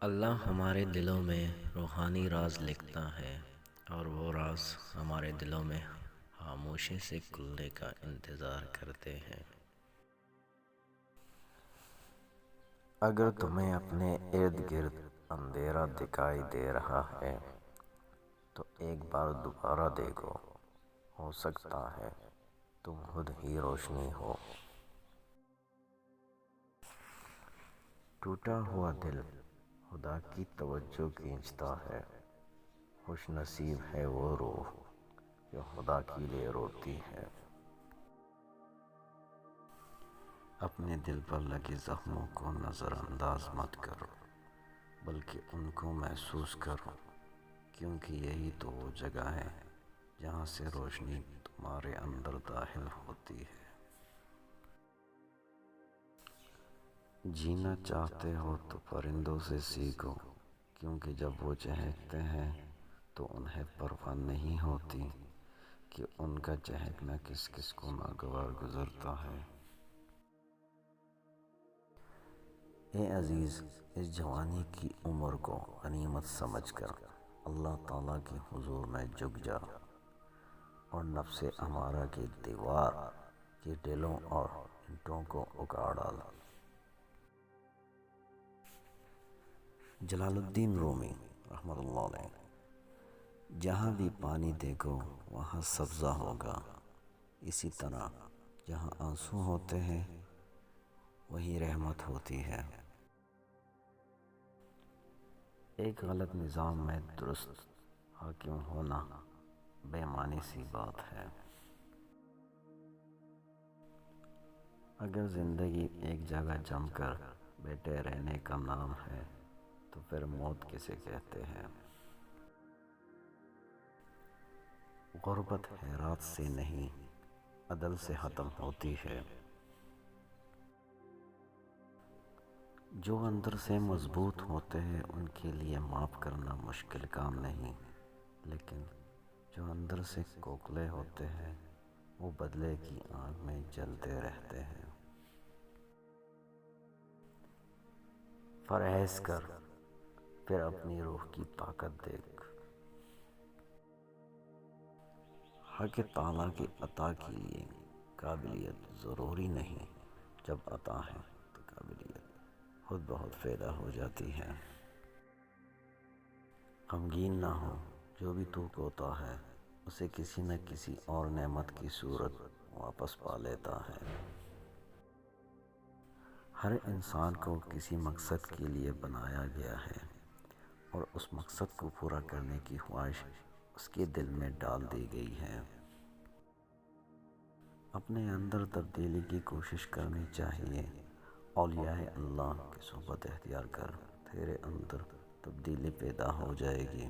اللہ ہمارے دلوں میں روحانی راز لکھتا ہے اور وہ راز ہمارے دلوں میں خاموشی سے کھلنے کا انتظار کرتے ہیں۔ اگر تمہیں اپنے ارد گرد اندھیرا دکھائی دے رہا ہے تو ایک بار دوبارہ دیکھو، ہو سکتا ہے تم خود ہی روشنی ہو۔ ٹوٹا ہوا دل خدا کی توجہ کھینچتا ہے، خوش نصیب ہے وہ روح جو خدا کے لیے روتی ہے۔ اپنے دل پر لگے زخموں کو نظر انداز مت کرو، بلکہ ان کو محسوس کرو، کیونکہ یہی تو وہ جگہ ہے جہاں سے روشنی تمہارے اندر داخل ہوتی ہے۔ جینا چاہتے ہو تو پرندوں سے سیکھو، کیونکہ جب وہ چہکتے ہیں تو انہیں پرواہ نہیں ہوتی کہ ان کا چہکنا کس کس کو ناگوار گزرتا ہے۔ اے عزیز، اس جوانی کی عمر کو غنیمت سمجھ کر اللہ تعالیٰ کے حضور میں جھک جا اور نفس امارہ کی دیوار کے ڈلوں اور اینٹوں کو اکاڑ ڈال۔ جلال الدین رومی رحمۃ اللہ علیہ۔ جہاں بھی پانی دیکھو وہاں سبزہ ہوگا، اسی طرح جہاں آنسو ہوتے ہیں وہی رحمت ہوتی ہے۔ ایک غلط نظام میں درست حاکم ہونا بے معنی سی بات ہے۔ اگر زندگی ایک جگہ جم کر بیٹھے رہنے کا نام ہے تو پھر موت کسے کہتے ہیں؟ غربت خیرات سے نہیں، عدل سے ختم ہوتی ہے۔ جو اندر سے مضبوط ہوتے ہیں ان کے لیے معاف کرنا مشکل کام نہیں، لیکن جو اندر سے کھوکھلے ہوتے ہیں وہ بدلے کی آگ میں جلتے رہتے ہیں۔ پرہیز کر، پھر اپنی روح کی طاقت دیکھ۔ حق تعالیٰ کی عطا کے لیے قابلیت ضروری نہیں، جب عطا ہے تو قابلیت خود بہت پیدا ہو جاتی ہے۔ غمگین نہ ہو، جو بھی تو ہوتا ہے اسے کسی نہ کسی اور نعمت کی صورت واپس پا لیتا ہے۔ ہر انسان کو کسی مقصد کے لیے بنایا گیا ہے اور اس مقصد کو پورا کرنے کی خواہش اس کے دل میں ڈال دی گئی ہے۔ اپنے اندر تبدیلی کی کوشش کرنی چاہیے۔ اولیاء اللہ کی صحبت اختیار کر، تیرے اندر تبدیلی پیدا ہو جائے گی۔